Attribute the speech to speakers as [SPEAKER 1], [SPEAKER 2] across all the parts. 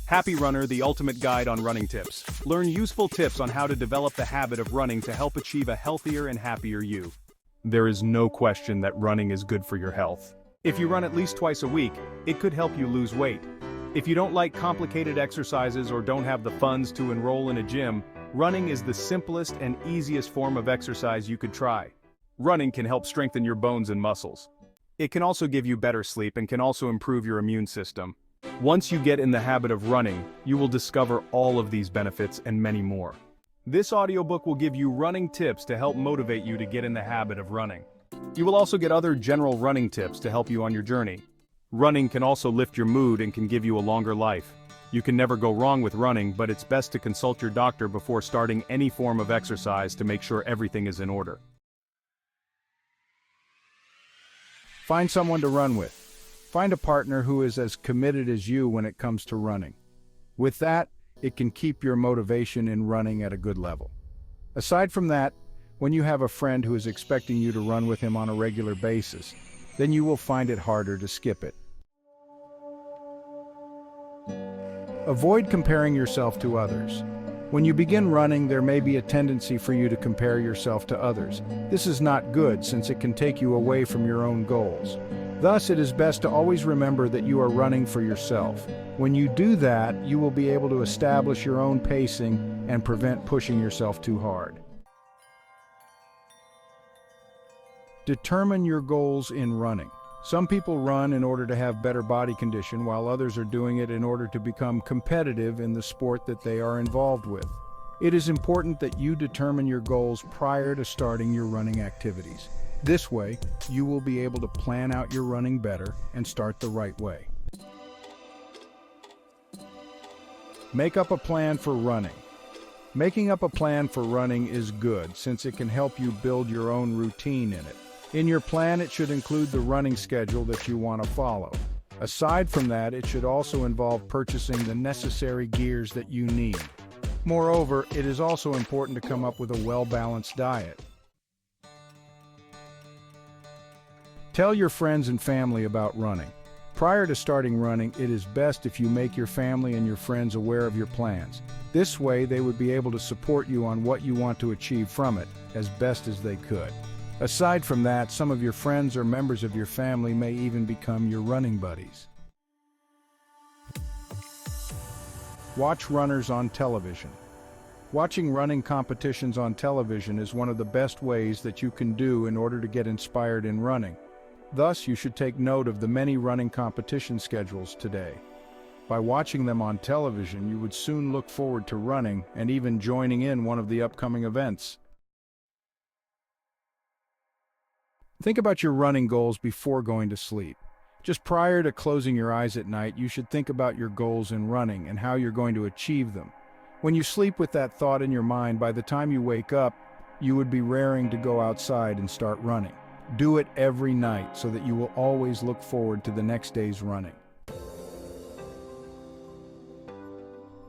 [SPEAKER 1] Happy Runner, the ultimate guide on running tips. Learn useful tips on how to develop the habit of running to help achieve a healthier and happier you. There is no question that running is good for your health. If you run at least twice a week, it could help you lose weight. If you don't like complicated exercises or don't have the funds to enroll in a gym, running is the simplest and easiest form of exercise you could try. Running can help strengthen your bones and muscles. It can also give you better sleep and can also improve your immune system. Once you get in the habit of running, you will discover all of these benefits and many more. This audiobook will give you running tips to help motivate you to get in the habit of running. You will also get other general running tips to help you on your journey. Running can also lift your mood and can give you a longer life. You can never go wrong with running, but it's best to consult your doctor before starting any form of exercise to make sure everything is in order.
[SPEAKER 2] Find someone to run with. Find a partner who is as committed as you when it comes to running. With that, it can keep your motivation in running at a good level. Aside from that, when you have a friend who is expecting you to run with him on a regular basis, then you will find it harder to skip it. Avoid comparing yourself to others. When you begin running, there may be a tendency for you to compare yourself to others. This is not good since it can take you away from your own goals. Thus, it is best to always remember that you are running for yourself. When you do that, you will be able to establish your own pacing and prevent pushing yourself too hard. Determine your goals in running. Some people run in order to have better body condition, while others are doing it in order to become competitive in the sport that they are involved with. It is important that you determine your goals prior to starting your running activities. This way, you will be able to plan out your running better and start the right way. Make up a plan for running. Making up a plan for running is good since it can help you build your own routine in it. In your plan, it should include the running schedule that you want to follow. Aside from that, it should also involve purchasing the necessary gears that you need. Moreover, it is also important to come up with a well-balanced diet. Tell your friends and family about running. Prior to starting running, it is best if you make your family and your friends aware of your plans. This way, they would be able to support you on what you want to achieve from it as best as they could. Aside from that, some of your friends or members of your family may even become your running buddies. Watch runners on television. Watching running competitions on television is one of the best ways that you can do in order to get inspired in running. Thus, you should take note of the many running competition schedules today. By watching them on television, you would soon look forward to running and even joining in one of the upcoming events. Think about your running goals before going to sleep. Just prior to closing your eyes at night, you should think about your goals in running and how you're going to achieve them. When you sleep with that thought in your mind, by the time you wake up, you would be raring to go outside and start running. Do it every night so that you will always look forward to the next day's running.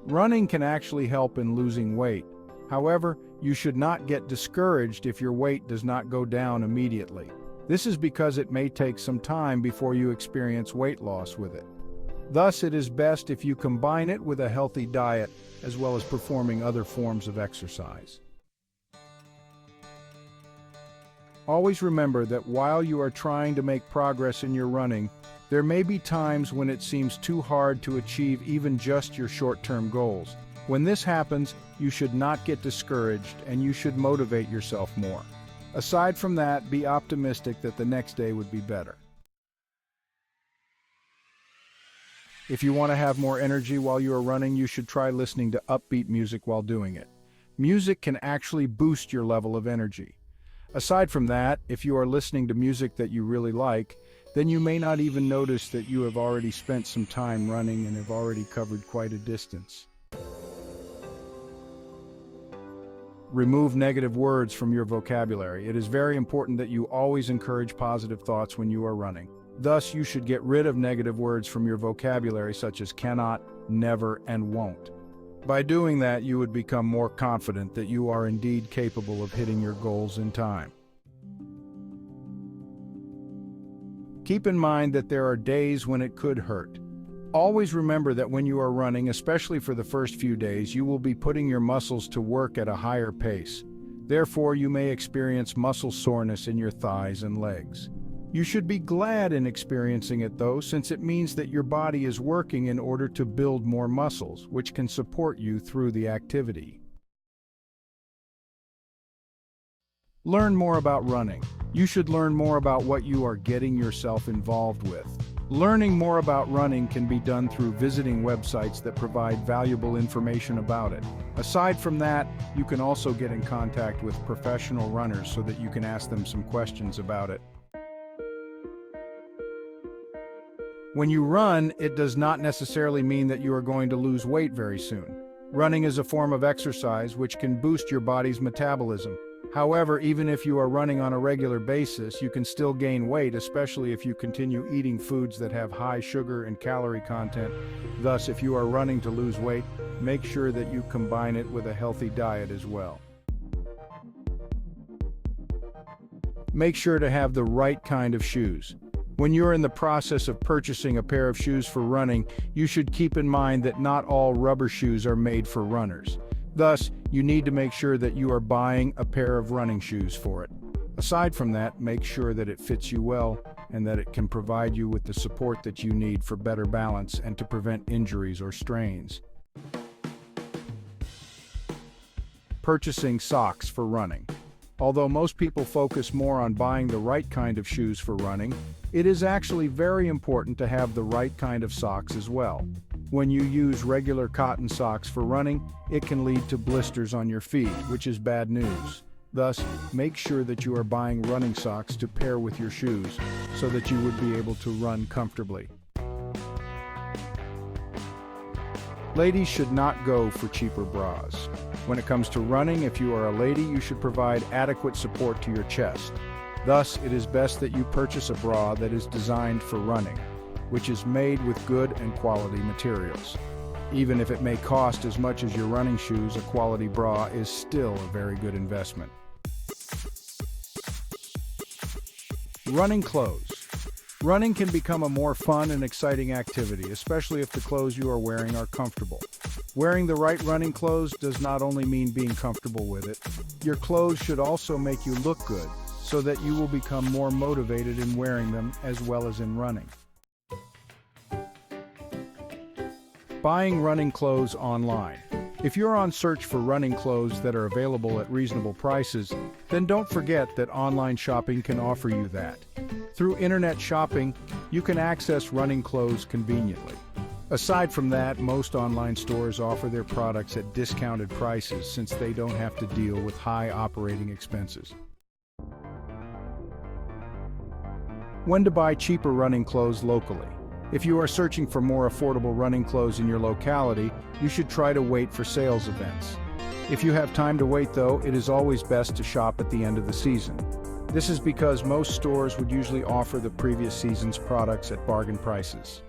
[SPEAKER 2] Running can actually help in losing weight. However, you should not get discouraged if your weight does not go down immediately. This is because it may take some time before you experience weight loss with it. Thus, it is best if you combine it with a healthy diet as well as performing other forms of exercise. Always remember that while you are trying to make progress in your running, there may be times when it seems too hard to achieve even just your short-term goals. When this happens, you should not get discouraged and you should motivate yourself more. Aside from that, be optimistic that the next day would be better. If you want to have more energy while you are running, you should try listening to upbeat music while doing it. Music can actually boost your level of energy. Aside from that, if you are listening to music that you really like, then you may not even notice that you have already spent some time running and have already covered quite a distance. Remove negative words from your vocabulary. It is very important that you always encourage positive thoughts when you are running. Thus, you should get rid of negative words from your vocabulary such as cannot, never, and won't. By doing that, you would become more confident that you are indeed capable of hitting your goals in time. Keep in mind that there are days when it could hurt. Always remember that when you are running, especially for the first few days, you will be putting your muscles to work at a higher pace. Therefore, you may experience muscle soreness in your thighs and legs. You should be glad in experiencing it though, since it means that your body is working in order to build more muscles, which can support you through the activity. Learn more about running. You should learn more about what you are getting yourself involved with. Learning more about running can be done through visiting websites that provide valuable information about it. Aside from that, you can also get in contact with professional runners so that you can ask them some questions about it. When you run, it does not necessarily mean that you are going to lose weight very soon. Running is a form of exercise which can boost your body's metabolism. However, even if you are running on a regular basis, you can still gain weight, especially if you continue eating foods that have high sugar and calorie content. Thus, if you are running to lose weight, make sure that you combine it with a healthy diet as well. Make sure to have the right kind of shoes. When you're in the process of purchasing a pair of shoes for running, you should keep in mind that not all rubber shoes are made for runners. Thus, you need to make sure that you are buying a pair of running shoes for it. Aside from that, make sure that it fits you well and that it can provide you with the support that you need for better balance and to prevent injuries or strains. Purchasing socks for running. Although most people focus more on buying the right kind of shoes for running, it is actually very important to have the right kind of socks as well. When you use regular cotton socks for running, it can lead to blisters on your feet, which is bad news. Thus, make sure that you are buying running socks to pair with your shoes so that you would be able to run comfortably. Ladies should not go for cheaper bras. When it comes to running, if you are a lady, you should provide adequate support to your chest. Thus, it is best that you purchase a bra that is designed for running, which is made with good and quality materials. Even if it may cost as much as your running shoes, a quality bra is still a very good investment. Running clothes. Running can become a more fun and exciting activity, especially if the clothes you are wearing are comfortable. Wearing the right running clothes does not only mean being comfortable with it. Your clothes should also make you look good, so that you will become more motivated in wearing them as well as in running. Buying running clothes online. If you're on search for running clothes that are available at reasonable prices, then don't forget that online shopping can offer you that. Through internet shopping, you can access running clothes conveniently. Aside from that, most online stores offer their products at discounted prices since they don't have to deal with high operating expenses. When to buy cheaper running clothes locally. If you are searching for more affordable running clothes in your locality, you should try to wait for sales events. If you have time to wait though, it is always best to shop at the end of the season. This is because most stores would usually offer the previous season's products at bargain prices.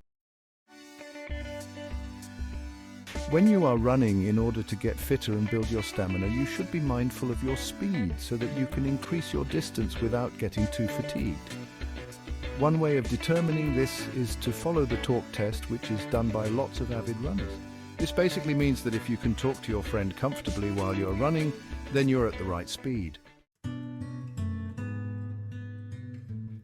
[SPEAKER 3] When you are running in order to get fitter and build your stamina, you should be mindful of your speed so that you can increase your distance without getting too fatigued. One way of determining this is to follow the talk test, which is done by lots of avid runners. This basically means that if you can talk to your friend comfortably while you're running, then you're at the right speed.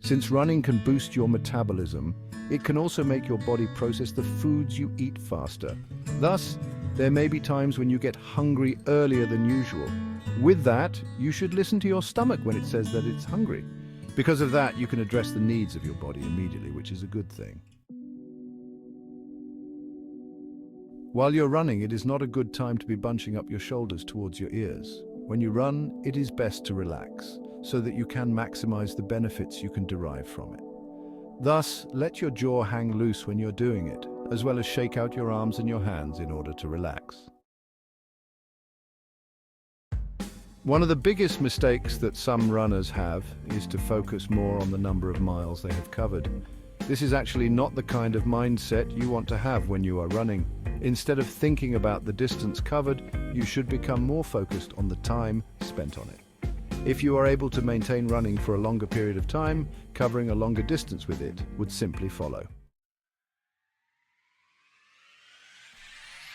[SPEAKER 3] Since running can boost your metabolism, it can also make your body process the foods you eat faster. Thus, there may be times when you get hungry earlier than usual. With that, you should listen to your stomach when it says that it's hungry. Because of that, you can address the needs of your body immediately, which is a good thing. While you're running, it is not a good time to be bunching up your shoulders towards your ears. When you run, it is best to relax, so that you can maximize the benefits you can derive from it. Thus, let your jaw hang loose when you're doing it, as well as shake out your arms and your hands in order to relax. One of the biggest mistakes that some runners have is to focus more on the number of miles they have covered. This is actually not the kind of mindset you want to have when you are running. Instead of thinking about the distance covered, you should become more focused on the time spent on it. If you are able to maintain running for a longer period of time, covering a longer distance with it would simply follow.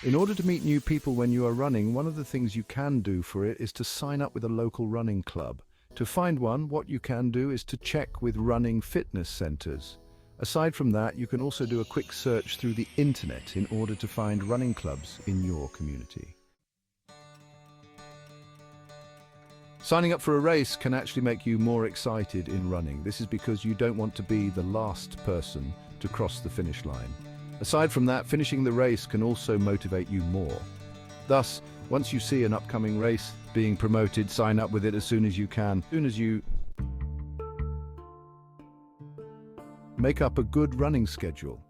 [SPEAKER 3] In order to meet new people when you are running, one of the things you can do for it is to sign up with a local running club. To find one, what you can do is to check with running fitness centers. Aside from that, you can also do a quick search through the internet in order to find running clubs in your community. Signing up for a race can actually make you more excited in running. This is because you don't want to be the last person to cross the finish line. Aside from that, finishing the race can also motivate you more. Thus, once you see an upcoming race being promoted, sign up with it as soon as you can. As soon as you make up a good running schedule.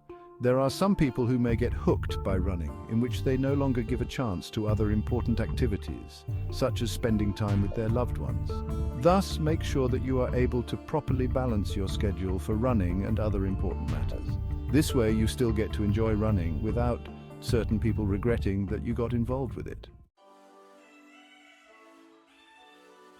[SPEAKER 3] There are some people who may get hooked by running, in which they no longer give a chance to other important activities, such as spending time with their loved ones. Thus, make sure that you are able to properly balance your schedule for running and other important matters. This way, you still get to enjoy running without certain people regretting that you got involved with it.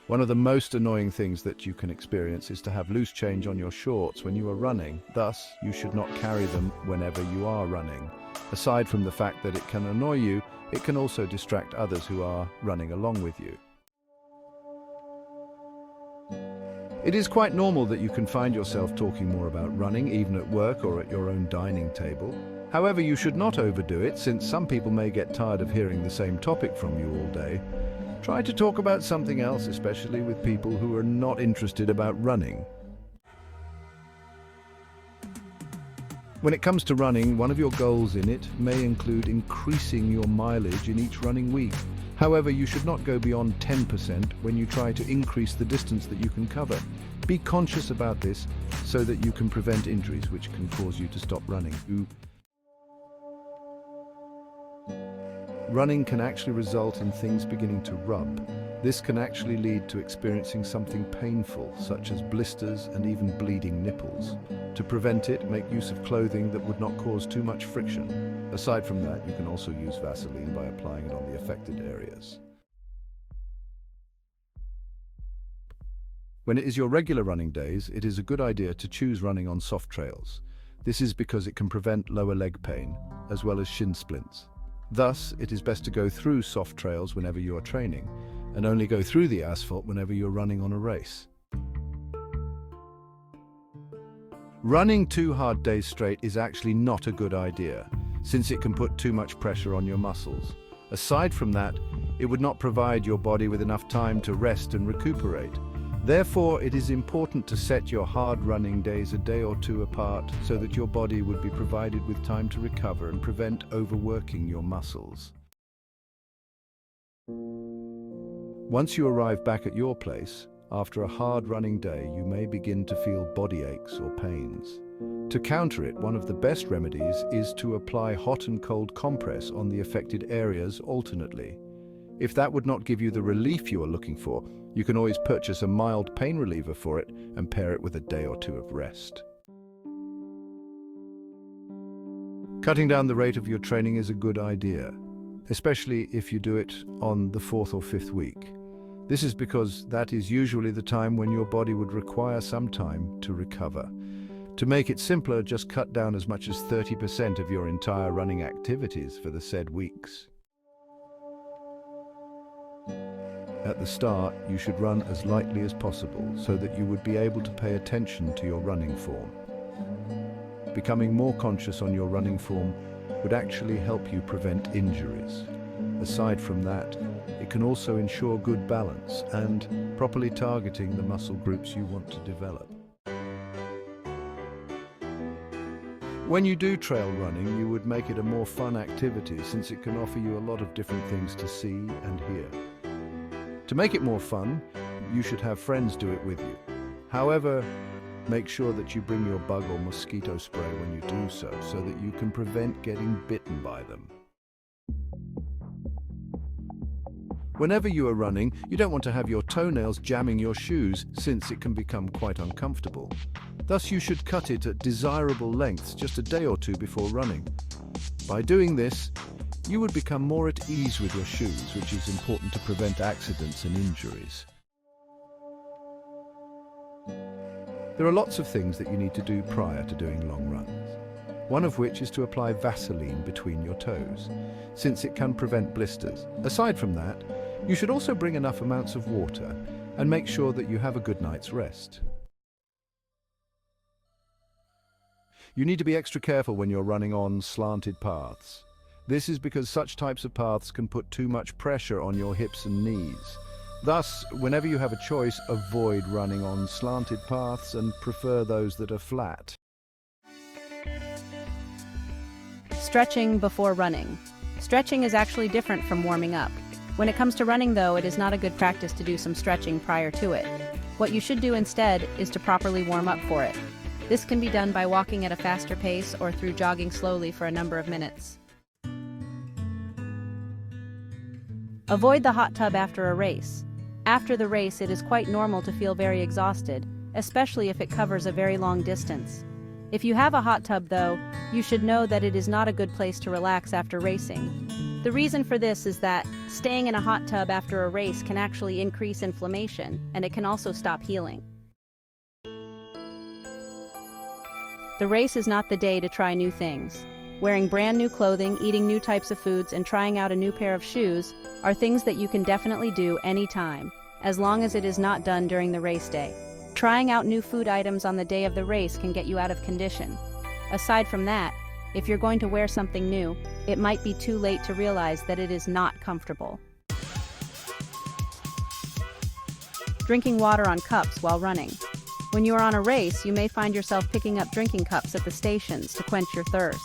[SPEAKER 3] One of the most annoying things that you can experience is to have loose change on your shorts when you are running. Thus, you should not carry them whenever you are running. Aside from the fact that it can annoy you, it can also distract others who are running along with you. It is quite normal that you can find yourself talking more about running, even at work or at your own dining table. However, you should not overdo it, since some people may get tired of hearing the same topic from you all day. Try to talk about something else, especially with people who are not interested about running. When it comes to running, one of your goals in it may include increasing your mileage in each running week. However, you should not go beyond 10% when you try to increase the distance that you can cover. Be conscious about this so that you can prevent injuries which can cause you to stop running. Running can actually result in things beginning to rub. This can actually lead to experiencing something painful, such as blisters and even bleeding nipples. To prevent it, make use of clothing that would not cause too much friction. Aside from that, you can also use Vaseline by applying it on the affected areas. When it is your regular running days, it is a good idea to choose running on soft trails. This is because it can prevent lower leg pain, as well as shin splints. Thus, it is best to go through soft trails whenever you are training, and only go through the asphalt whenever you're running on a race. Running 2 hard days straight is actually not a good idea, since it can put too much pressure on your muscles. Aside from that, it would not provide your body with enough time to rest and recuperate. Therefore, it is important to set your hard running days a day or two apart so that your body would be provided with time to recover and prevent overworking your muscles. Once you arrive back at your place, after a hard running day, you may begin to feel body aches or pains. To counter it, one of the best remedies is to apply hot and cold compress on the affected areas alternately. If that would not give you the relief you are looking for, you can always purchase a mild pain reliever for it and pair it with a day or two of rest. Cutting down the rate of your training is a good idea, especially if you do it on the 4th or 5th week. This is because that is usually the time when your body would require some time to recover. To make it simpler, just cut down as much as 30% of your entire running activities for the said weeks. At the start, you should run as lightly as possible so that you would be able to pay attention to your running form. Becoming more conscious on your running form would actually help you prevent injuries. Aside from that, it can also ensure good balance and properly targeting the muscle groups you want to develop. When you do trail running, you would make it a more fun activity since it can offer you a lot of different things to see and hear. To make it more fun, you should have friends do it with you. However, make sure that you bring your bug or mosquito spray when you do so that you can prevent getting bitten by them. Whenever you are running, you don't want to have your toenails jamming your shoes since it can become quite uncomfortable. Thus, you should cut it at desirable lengths just a day or two before running. By doing this, you would become more at ease with your shoes, which is important to prevent accidents and injuries. There are lots of things that you need to do prior to doing long runs. one of which is to apply Vaseline between your toes, since it can prevent blisters. Aside from that, you should also bring enough amounts of water and make sure that you have a good night's rest. You need to be extra careful when you're running on slanted paths. This is because such types of paths can put too much pressure on your hips and knees. Thus, whenever you have a choice, avoid running on slanted paths and prefer those that are flat.
[SPEAKER 4] Stretching before running. Stretching is actually different from warming up. When it comes to running, though, it is not a good practice to do some stretching prior to it. What you should do instead is to properly warm up for it. This can be done by walking at a faster pace or through jogging slowly for a number of minutes. Avoid the hot tub after a race. After the race, it is quite normal to feel very exhausted, especially if it covers a very long distance. If you have a hot tub, though, you should know that it is not a good place to relax after racing. The reason for this is that staying in a hot tub after a race can actually increase inflammation, and it can also stop healing. The race is not the day to try new things. Wearing brand new clothing, eating new types of foods, and trying out a new pair of shoes are things that you can definitely do anytime, as long as it is not done during the race day. Trying out new food items on the day of the race can get you out of condition. Aside from that, if you're going to wear something new, it might be too late to realize that it is not comfortable. Drinking water on cups while running. When you are on a race, you may find yourself picking up drinking cups at the stations to quench your thirst.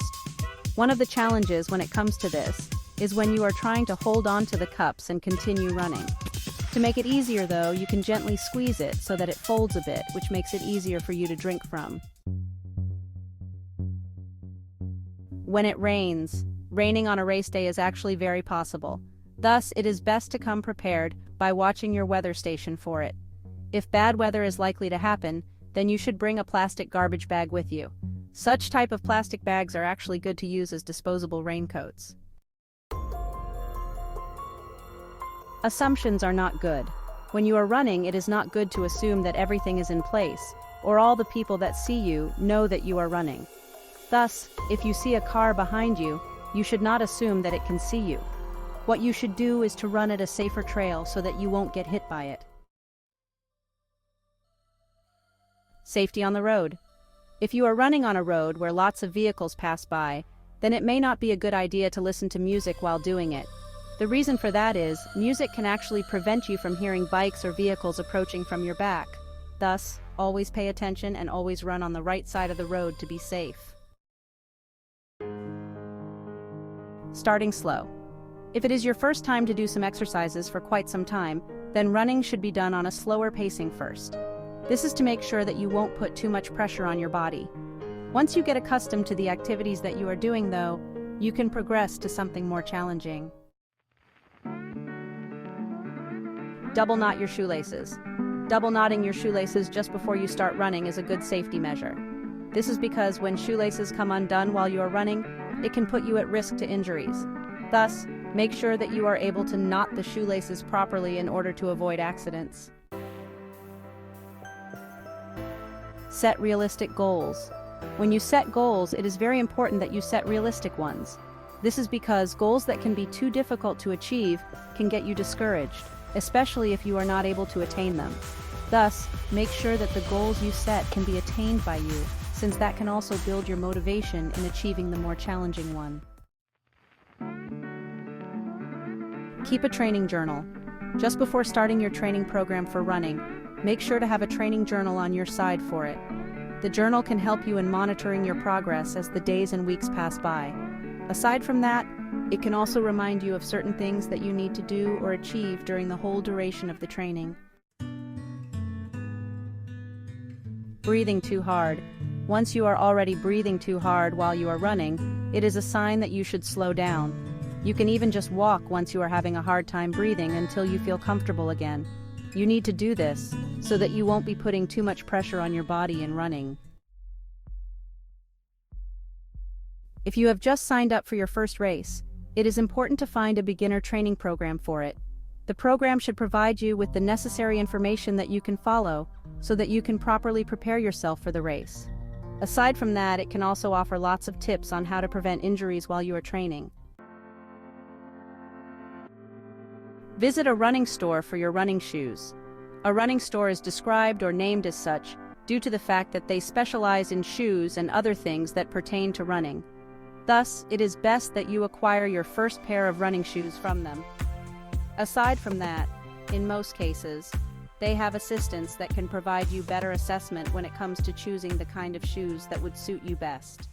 [SPEAKER 4] One of the challenges when it comes to this is when you are trying to hold on to the cups and continue running. To make it easier, though, you can gently squeeze it so that it folds a bit, which makes it easier for you to drink from. When it rains, raining on a race day is actually very possible. Thus, it is best to come prepared by watching your weather station for it. If bad weather is likely to happen, then you should bring a plastic garbage bag with you. Such type of plastic bags are actually good to use as disposable raincoats. Assumptions are not good. When you are running, it is not good to assume that everything is in place, or all the people that see you know that you are running. Thus, if you see a car behind you, you should not assume that it can see you. What you should do is to run at a safer trail so that you won't get hit by it. Safety on the road. If you are running on a road where lots of vehicles pass by, then it may not be a good idea to listen to music while doing it. The reason for that is, music can actually prevent you from hearing bikes or vehicles approaching from your back. Thus, always pay attention and always run on the right side of the road to be safe. Starting slow. If it is your first time to do some exercises for quite some time, then running should be done on a slower pacing first. This is to make sure that you won't put too much pressure on your body. Once you get accustomed to the activities that you are doing, though, you can progress to something more challenging. Double knot your shoelaces. Double knotting your shoelaces just before you start running is a good safety measure. This is because when shoelaces come undone while you are running, it can put you at risk to injuries. Thus, make sure that you are able to knot the shoelaces properly in order to avoid accidents. Set realistic goals. When you set goals, it is very important that you set realistic ones. This is because goals that can be too difficult to achieve can get you discouraged, especially if you are not able to attain them. Thus, make sure that the goals you set can be attained by you, since that can also build your motivation in achieving the more challenging one. Keep a training journal. Just before starting your training program for running, make sure to have a training journal on your side for it. The journal can help you in monitoring your progress as the days and weeks pass by. Aside from that, it can also remind you of certain things that you need to do or achieve during the whole duration of the training. Breathing too hard. Once you are already breathing too hard while you are running, it is a sign that you should slow down. You can even just walk once you are having a hard time breathing until you feel comfortable again. You need to do this so that you won't be putting too much pressure on your body in running. If you have just signed up for your first race, it is important to find a beginner training program for it. The program should provide you with the necessary information that you can follow so that you can properly prepare yourself for the race. Aside from that, it can also offer lots of tips on how to prevent injuries while you are training. Visit a running store for your running shoes. A running store is described or named as such due to the fact that they specialize in shoes and other things that pertain to running. Thus, it is best that you acquire your first pair of running shoes from them. Aside from that, in most cases, they have assistants that can provide you better assessment when it comes to choosing the kind of shoes that would suit you best.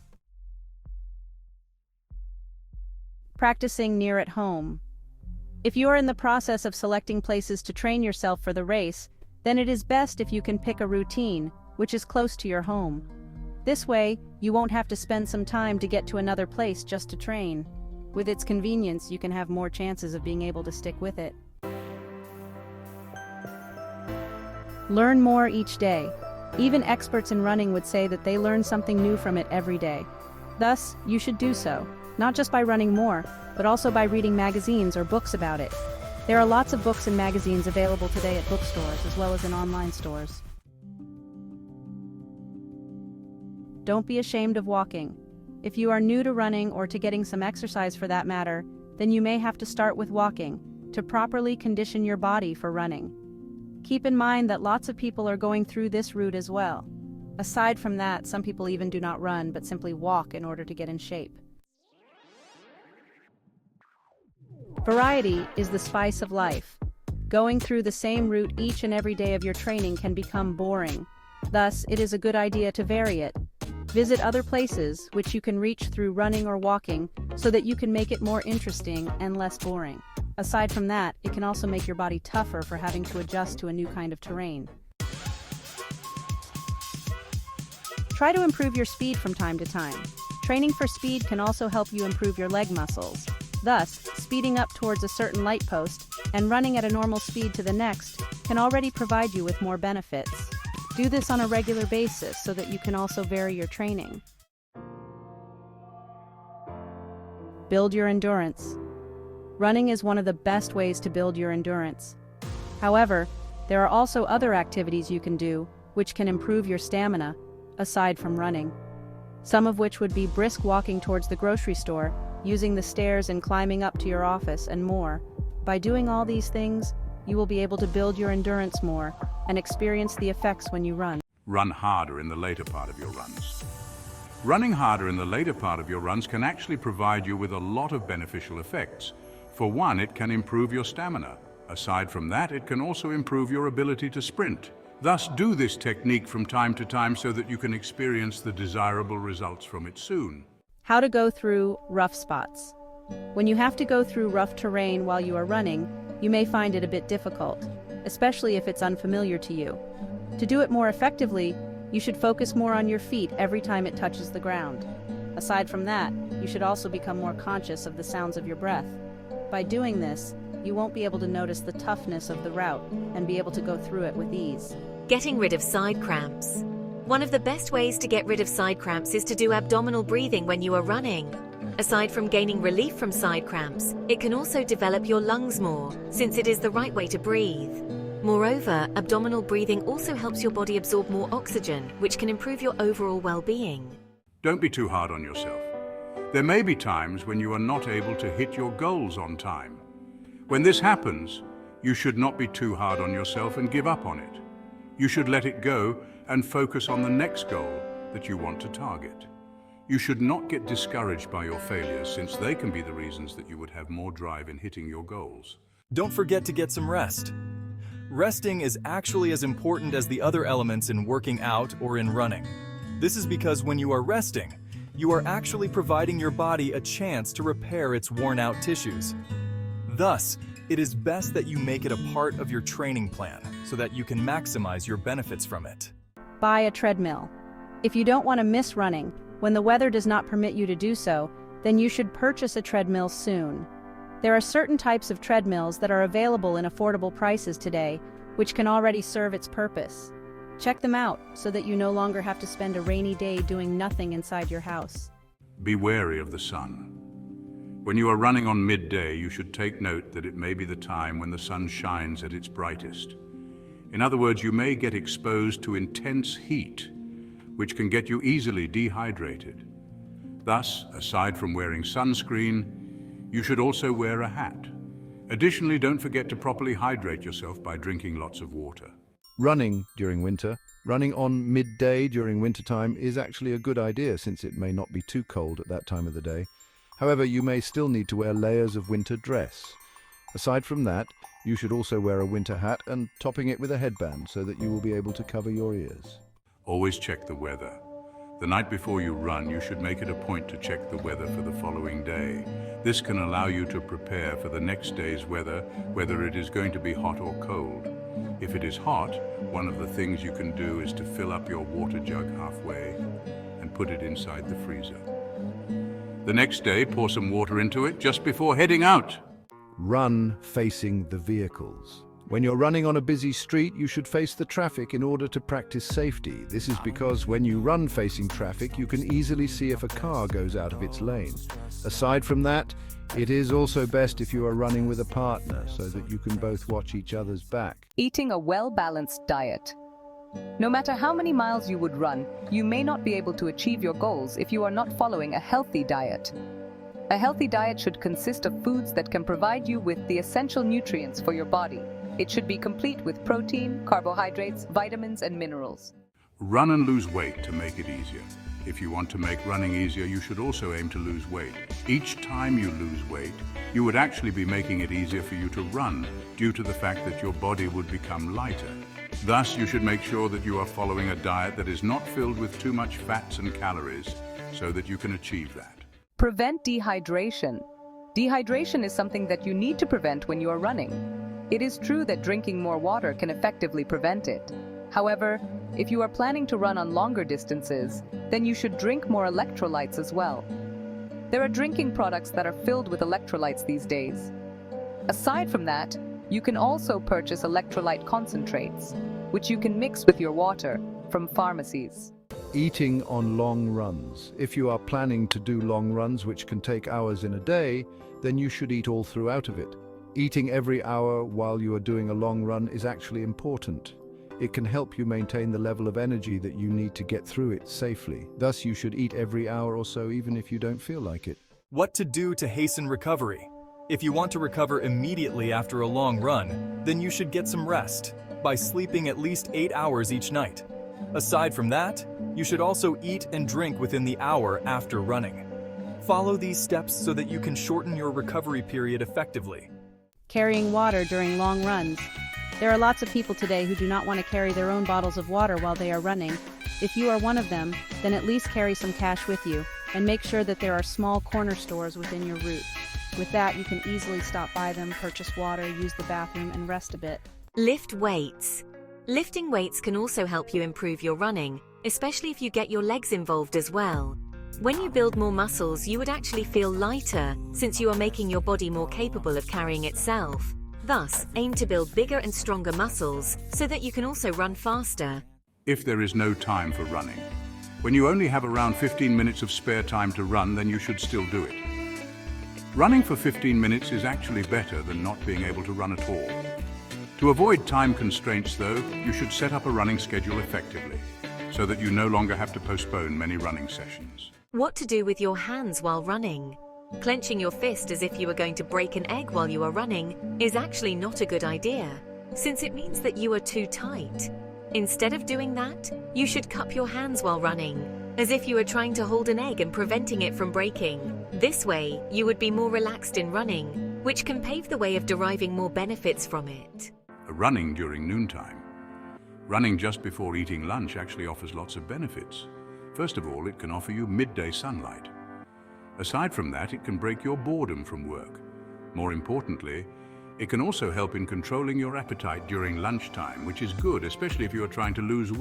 [SPEAKER 4] Practicing near at home. If you are in the process of selecting places to train yourself for the race, then it is best if you can pick a routine which is close to your home. This way, you won't have to spend some time to get to another place just to train. With its convenience, you can have more chances of being able to stick with it. Learn more each day. Even experts in running would say that they learn something new from it every day. Thus, you should do so, not just by running more, but also by reading magazines or books about it. There are lots of books and magazines available today at bookstores as well as in online stores. Don't be ashamed of walking. If you are new to running or to getting some exercise for that matter, then you may have to start with walking to properly condition your body for running. Keep in mind that lots of people are going through this route as well. Aside from that, some people even do not run but simply walk in order to get in shape. Variety is the spice of life. Going through the same route each and every day of your training can become boring. Thus, it is a good idea to vary it. Visit other places which you can reach through running or walking so that you can make it more interesting and less boring. Aside from that, it can also make your body tougher for having to adjust to a new kind of terrain. Try to improve your speed from time to time. Training for speed can also help you improve your leg muscles. Thus, speeding up towards a certain light post and running at a normal speed to the next can already provide you with more benefits. Do this on a regular basis so that you can also vary your training. Build your endurance. Running is one of the best ways to build your endurance. However, there are also other activities you can do which can improve your stamina, aside from running. Some of which would be brisk walking towards the grocery store, using the stairs and climbing up to your office, and more. By doing all these things, you will be able to build your endurance more and experience the effects when you run.
[SPEAKER 5] Run harder in the later part of your runs. Running harder in the later part of your runs can actually provide you with a lot of beneficial effects. For one, it can improve your stamina. Aside from that, it can also improve your ability to sprint. Thus, do this technique from time to time so that you can experience the desirable results from it soon.
[SPEAKER 4] How to go through rough spots. When you have to go through rough terrain while you are running, you may find it a bit difficult, especially if it's unfamiliar to you. To do it more effectively, you should focus more on your feet every time it touches the ground. Aside from that, you should also become more conscious of the sounds of your breath. By doing this, you won't be able to notice the toughness of the route and be able to go through it with ease.
[SPEAKER 6] Getting rid of side cramps. One of the best ways to get rid of side cramps is to do abdominal breathing when you are running. Aside from gaining relief from side cramps, it can also develop your lungs more, since it is the right way to breathe. Moreover, abdominal breathing also helps your body absorb more oxygen, which can improve your overall well-being.
[SPEAKER 5] Don't be too hard on yourself. There may be times when you are not able to hit your goals on time. When this happens, you should not be too hard on yourself and give up on it. You should let it go and focus on the next goal that you want to target. You should not get discouraged by your failures, since they can be the reasons that you would have more drive in hitting your goals.
[SPEAKER 7] Don't forget to get some rest. Resting is actually as important as the other elements in working out or in running. This is because when you are resting, you are actually providing your body a chance to repair its worn-out tissues. Thus, it is best that you make it a part of your training plan so that you can maximize your benefits from it.
[SPEAKER 4] Buy a treadmill. If you don't want to miss running, when the weather does not permit you to do so, then you should purchase a treadmill soon. There are certain types of treadmills that are available in affordable prices today, which can already serve its purpose. Check them out so that you no longer have to spend a rainy day doing nothing inside your house.
[SPEAKER 5] Be wary of the sun. When you are running on midday, you should take note that it may be the time when the sun shines at its brightest. In other words, you may get exposed to intense heat, which can get you easily dehydrated. Thus, aside from wearing sunscreen, you should also wear a hat. Additionally, don't forget to properly hydrate yourself by drinking lots of water.
[SPEAKER 3] Running during winter. Running on midday during wintertime is actually a good idea since it may not be too cold at that time of the day. However, you may still need to wear layers of winter dress. Aside from that, you should also wear a winter hat and topping it with a headband so that you will be able to cover your ears.
[SPEAKER 5] Always check the weather. The night before you run, you should make it a point to check the weather for the following day. This can allow you to prepare for the next day's weather, whether it is going to be hot or cold. If it is hot, one of the things you can do is to fill up your water jug halfway and put it inside the freezer. The next day, pour some water into it just before heading out.
[SPEAKER 3] Run facing the vehicles. When you're running on a busy street, you should face the traffic in order to practice safety. This is because when you run facing traffic, you can easily see if a car goes out of its lane. Aside from that, it is also best if you are running with a partner so that you can both watch each other's back.
[SPEAKER 8] Eating a well-balanced diet. No matter how many miles you would run, you may not be able to achieve your goals if you are not following a healthy diet. A healthy diet should consist of foods that can provide you with the essential nutrients for your body. It should be complete with protein, carbohydrates, vitamins, and minerals.
[SPEAKER 5] Run and lose weight to make it easier. If you want to make running easier, you should also aim to lose weight. Each time you lose weight, you would actually be making it easier for you to run due to the fact that your body would become lighter. Thus, you should make sure that you are following a diet that is not filled with too much fats and calories so that you can achieve that.
[SPEAKER 8] Prevent dehydration. Dehydration is something that you need to prevent when you are running. It is true that drinking more water can effectively prevent it. However, if you are planning to run on longer distances, then you should drink more electrolytes as well. There are drinking products that are filled with electrolytes these days. Aside from that, you can also purchase electrolyte concentrates, which you can mix with your water from pharmacies.
[SPEAKER 3] Eating on long runs. If you are planning to do long runs which can take hours in a day, then you should eat all throughout of it. Eating every hour while you are doing a long run is actually important. It can help you maintain the level of energy that you need to get through it safely. Thus, you should eat every hour or so even if you don't feel like it.
[SPEAKER 7] What to do to hasten recovery? If you want to recover immediately after a long run, then you should get some rest by sleeping at least 8 hours each night. Aside from that, you should also eat and drink within the hour after running. Follow these steps so that you can shorten your recovery period effectively.
[SPEAKER 4] Carrying water during long runs. There are lots of people today who do not want to carry their own bottles of water while they are running. If you are one of them, then at least carry some cash with you, and make sure that there are small corner stores within your route. With that, you can easily stop by them, purchase water, use the bathroom, and rest a bit.
[SPEAKER 6] Lift weights. Lifting weights can also help you improve your running, especially if you get your legs involved as well. When you build more muscles, you would actually feel lighter, since you are making your body more capable of carrying itself. Thus, aim to build bigger and stronger muscles, so that you can also run faster.
[SPEAKER 5] If there is no time for running, when you only have around 15 minutes of spare time to run, then you should still do it. Running for 15 minutes is actually better than not being able to run at all. To avoid time constraints though, you should set up a running schedule effectively, so that you no longer have to postpone many running sessions.
[SPEAKER 6] What to do with your hands while running? Clenching your fist as if you were going to break an egg while you are running is actually not a good idea, since it means that you are too tight. Instead of doing that, you should cup your hands while running, as if you were trying to hold an egg and preventing it from breaking. This way, you would be more relaxed in running, which can pave the way of deriving more benefits from it.
[SPEAKER 5] Running during noontime. Running just before eating lunch actually offers lots of benefits. First of all, it can offer you midday sunlight. Aside from that, it can break your boredom from work. More importantly, it can also help in controlling your appetite during lunchtime, which is good, especially if you are trying to lose weight.